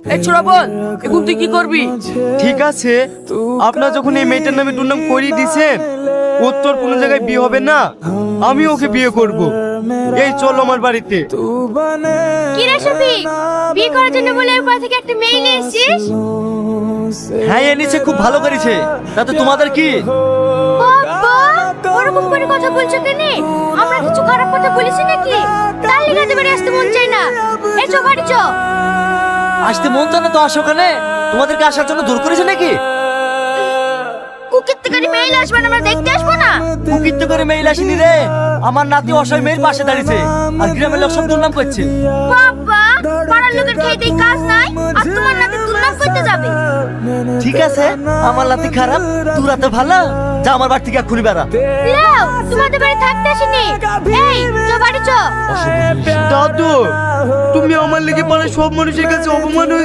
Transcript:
এই ছোড়া বল, এখন তুই কি করবি? ঠিক আছে, আপনার যখন এই মেয়েটার নামে দুর্নাম করিয়ে দিয়েছেন, ওর তোর কোনো জায়গায় বিয়ে হবে না, আমি ওকে বিয়ে করব। এই চল আমার বাড়িতে। কি রে শফিক, বিয়ে করার জন্য বলে এরপর থেকে একটা মেয়ে নিয়ে এসেছিস? হ্যাঁ এনেছে, খুব ভালো করেছে। তাতে তোমাদের কি? বাবা, ওরকম করে কথা বলছো কেন? আমরা কিছু খারাপ কথা বলেছি নাকি? তার লিগে তো বাড়ি আসতে মন চায় না। এই চো বাড়ি চো। আসতে মন চায় না তো আসো কেন? তোমাদেরকে আসার জন্য দূর করেছে নাকি? কুকির থেকে মেয়ে আসবে না, আমরা দেখতে আসবো না? কুকিত্ত করে মেইল আসেনি রে, আমার নাতি অসহায় মেয়ের পাশে দাঁড়িয়েছে, আর গ্রামের লোক সব দুর্নাম করছে। বাবা, পাড়ার লোকের খেয়ে কাজ নাই, আর তোমার নাতি দুর্নাম করতে যাবে? ঠিক আছে, আমার নাতি খারাপ, তোর রাতে ভালো, যা আমার বাড়ি থেকে এক্ষুনি বেড়া। লাও, তোমাদের বাড়ি থাকতে আসিনি। এই চো বাড়ি চো। দাদু, তুমি আমার লেগে পাড়ায় সব মানুষের কাছে অপমান হয়েছে।